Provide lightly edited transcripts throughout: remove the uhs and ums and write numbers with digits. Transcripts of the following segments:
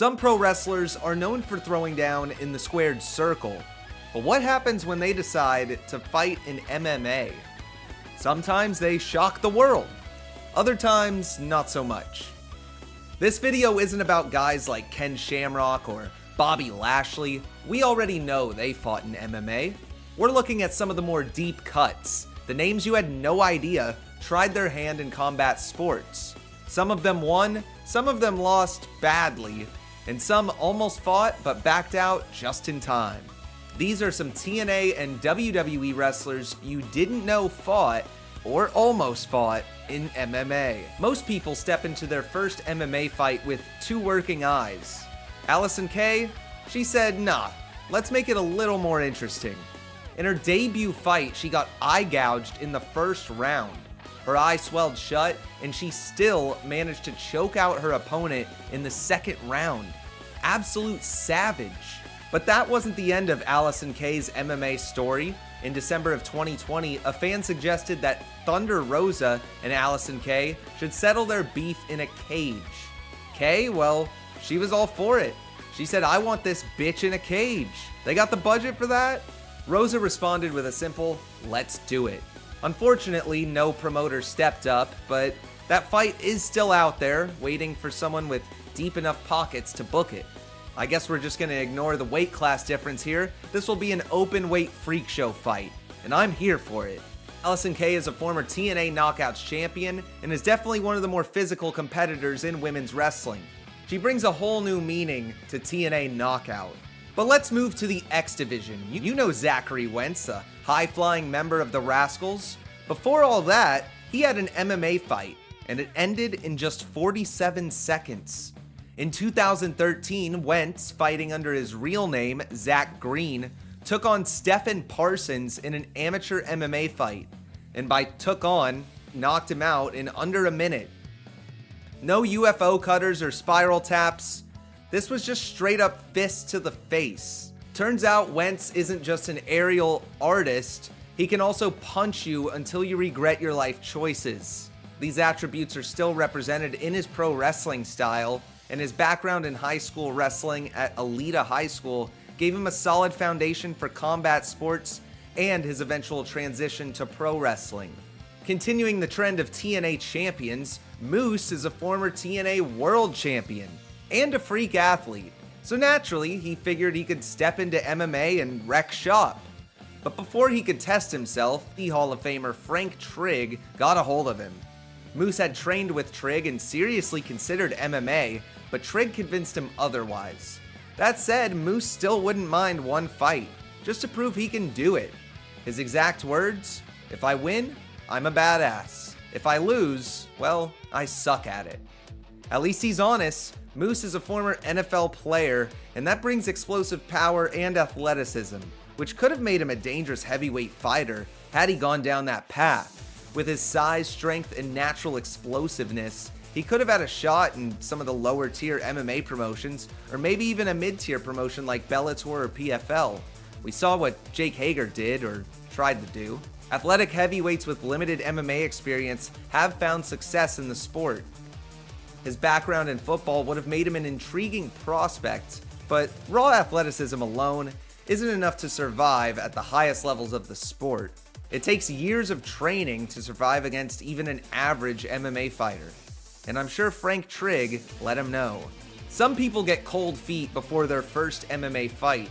Some pro wrestlers are known for throwing down in the squared circle, but what happens when they decide to fight in MMA? Sometimes they shock the world, other times not so much. This video isn't about guys like Ken Shamrock or Bobby Lashley. We already know they fought in MMA. We're looking at some of the more deep cuts, the names you had no idea tried their hand in combat sports. Some of them won, some of them lost badly, and some almost fought but backed out just in time. These are some TNA and WWE wrestlers you didn't know fought or almost fought in MMA. Most people step into their first MMA fight with two working eyes. Allison K, she said, nah, let's make it a little more interesting. In her debut fight, she got eye gouged in the first round. Her eye swelled shut, and she still managed to choke out her opponent in the second round. Absolute savage. But that wasn't the end of Allison K's MMA story. In December of 2020, a fan suggested that Thunder Rosa and Allison K should settle their beef in a cage. Kay, well, she was all for it. She said, I want this bitch in a cage. They got the budget for that? Rosa responded with a simple, let's do it. Unfortunately, no promoter stepped up, but that fight is still out there, waiting for someone with deep enough pockets to book it. I guess we're just gonna ignore the weight class difference here. This will be an open weight freak show fight, and I'm here for it. Allison K is a former TNA Knockouts champion and is definitely one of the more physical competitors in women's wrestling. She brings a whole new meaning to TNA Knockout. But let's move to the X Division. You know Zachary Wentz, a high-flying member of the Rascals. Before all that, he had an MMA fight, and it ended in just 47 seconds. In 2013, Wentz, fighting under his real name, Zach Green, took on Stephen Parsons in an amateur MMA fight, and by took on, knocked him out in under a minute. No UFO cutters or spiral taps. This was just straight up fists to the face. Turns out Wentz isn't just an aerial artist, he can also punch you until you regret your life choices. These attributes are still represented in his pro wrestling style, and his background in high school wrestling at Alita High School gave him a solid foundation for combat sports and his eventual transition to pro wrestling. Continuing the trend of TNA champions, Moose is a former TNA world champion and a freak athlete, so naturally he figured he could step into MMA and wreck shop. But before he could test himself, the Hall of Famer Frank Trigg got a hold of him. Moose had trained with Trigg and seriously considered MMA, but Trigg convinced him otherwise. That said, Moose still wouldn't mind one fight, just to prove he can do it. His exact words, if I win, I'm a badass. If I lose, well, I suck at it. At least he's honest. Moose is a former NFL player, and that brings explosive power and athleticism, which could have made him a dangerous heavyweight fighter had he gone down that path. With his size, strength, and natural explosiveness, he could have had a shot in some of the lower tier MMA promotions, or maybe even a mid-tier promotion like Bellator or PFL. We saw what Jake Hager did, or tried to do. Athletic heavyweights with limited MMA experience have found success in the sport. His background in football would have made him an intriguing prospect, but raw athleticism alone isn't enough to survive at the highest levels of the sport. It takes years of training to survive against even an average MMA fighter, and I'm sure Frank Trigg let him know. Some people get cold feet before their first MMA fight.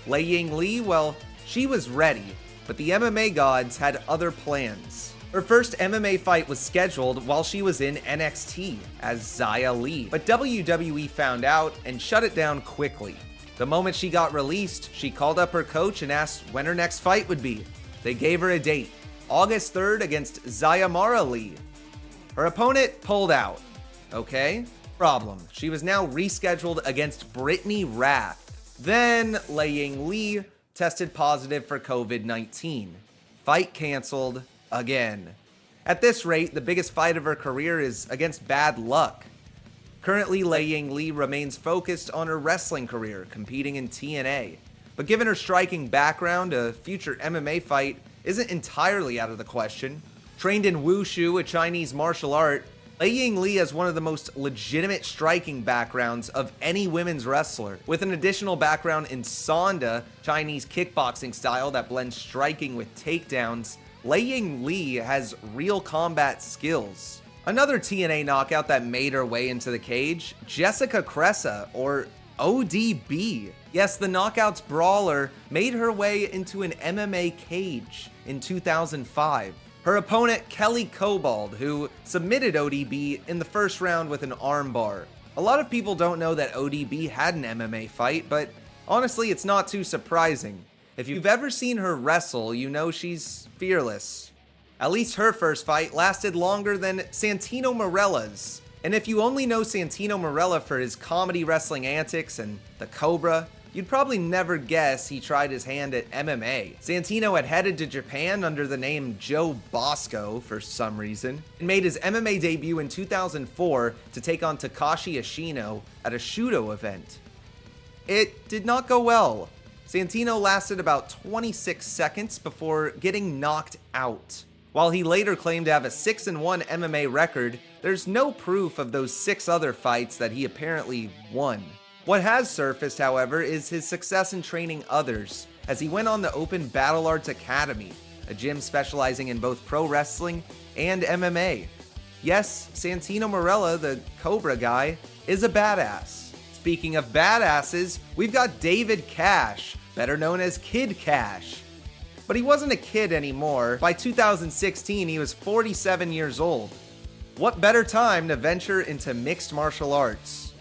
Liang Lee, well, she was ready, but the MMA gods had other plans. Her first MMA fight was scheduled while she was in NXT as Xia Li, but WWE found out and shut it down quickly. The moment she got released, she called up her coach and asked when her next fight would be. They gave her a date, August 3rd against Xia Marella. Her opponent pulled out. Okay, problem. She was now rescheduled against Brittany Rath. Then Liang Lee tested positive for COVID-19. Fight canceled again. At this rate, the biggest fight of her career is against bad luck. Currently, Liang Lee remains focused on her wrestling career, competing in TNA. But given her striking background, a future MMA fight isn't entirely out of the question. Trained in Wushu, a Chinese martial art, Liang Lee has one of the most legitimate striking backgrounds of any women's wrestler, with an additional background in Sanda, Chinese kickboxing style that blends striking with takedowns. Liang Lee has real combat skills. Another TNA knockout that made her way into the cage, Jessica Kresa, or ODB. Yes, the Knockouts brawler made her way into an MMA cage in 2005. Her opponent, Kelly Cobald, who submitted ODB in the first round with an armbar. A lot of people don't know that ODB had an MMA fight, but honestly, it's not too surprising. If you've ever seen her wrestle, you know she's fearless. At least her first fight lasted longer than Santino Marella's. And if you only know Santino Marella for his comedy wrestling antics and the Cobra, you'd probably never guess he tried his hand at MMA. Santino had headed to Japan under the name Joe Bosco for some reason, and made his MMA debut in 2004 to take on Takashi Ashino at a Shudo event. It did not go well. Santino lasted about 26 seconds before getting knocked out. While he later claimed to have a 6-1 MMA record, there's no proof of those 6 other fights that he apparently won. What has surfaced, however, is his success in training others, as he went on the Open Battle Arts Academy, a gym specializing in both pro wrestling and MMA. Yes, Santino Marella, the Cobra guy, is a badass. Speaking of badasses, we've got David Kash, better known as Kid Kash. But he wasn't a kid anymore. By 2016, he was 47 years old. What better time to venture into mixed martial arts?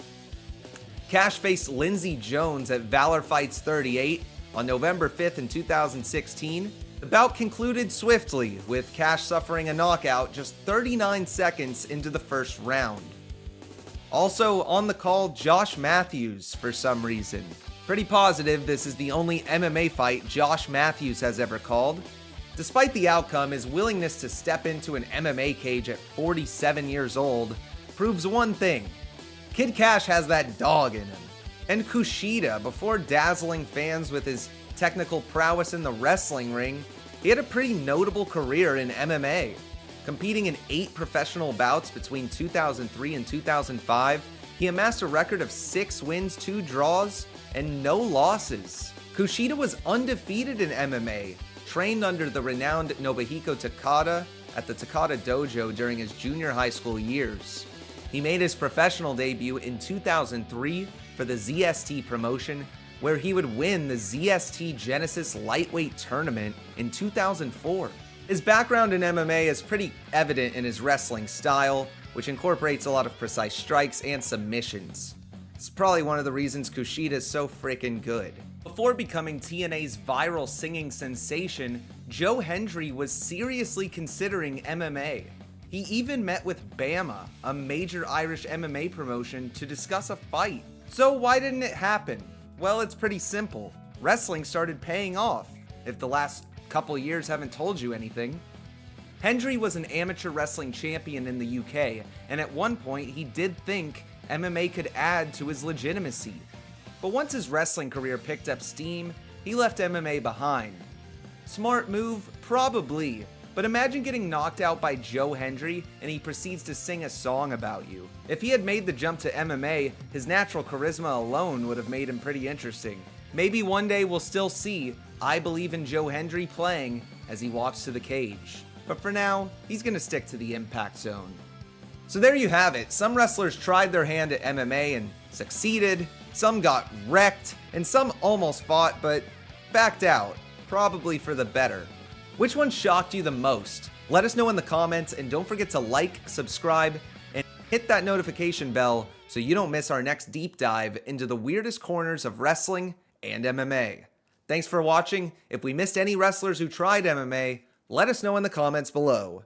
Kash faced Lindsey Jones at Valor Fights 38 on November 5th in 2016. The bout concluded swiftly, with Kash suffering a knockout just 39 seconds into the first round. Also on the call, Josh Matthews for some reason. Pretty positive this is the only MMA fight Josh Matthews has ever called. Despite the outcome, his willingness to step into an MMA cage at 47 years old proves one thing. Kid Kash has that dog in him. And Kushida, before dazzling fans with his technical prowess in the wrestling ring, he had a pretty notable career in MMA. Competing in 8 professional bouts between 2003 and 2005, he amassed a record of 6 wins, 2 draws, and no losses. Kushida was undefeated in MMA, trained under the renowned Nobuhiko Takada at the Takada Dojo during his junior high school years. He made his professional debut in 2003 for the ZST promotion, where he would win the ZST Genesis Lightweight Tournament in 2004. His background in MMA is pretty evident in his wrestling style, which incorporates a lot of precise strikes and submissions. It's probably one of the reasons Kushida is so freaking good. Before becoming TNA's viral singing sensation, Joe Hendry was seriously considering MMA. He even met with Bama, a major Irish MMA promotion, to discuss a fight. So why didn't it happen? Well, it's pretty simple. Wrestling started paying off, if the last couple years haven't told you anything. Hendry was an amateur wrestling champion in the UK, and at one point he did think MMA could add to his legitimacy. But once his wrestling career picked up steam, he left MMA behind. Smart move? Probably. But imagine getting knocked out by Joe Hendry and he proceeds to sing a song about you. If he had made the jump to MMA, his natural charisma alone would have made him pretty interesting. Maybe one day we'll still see I Believe in Joe Hendry playing as he walks to the cage. But for now, he's gonna stick to the Impact Zone. So there you have it. Some wrestlers tried their hand at MMA and succeeded, some got wrecked, and some almost fought but backed out, probably for the better. Which one shocked you the most? Let us know in the comments, and don't forget to like, subscribe, and hit that notification bell so you don't miss our next deep dive into the weirdest corners of wrestling and MMA. Thanks for watching. If we missed any wrestlers who tried MMA, let us know in the comments below.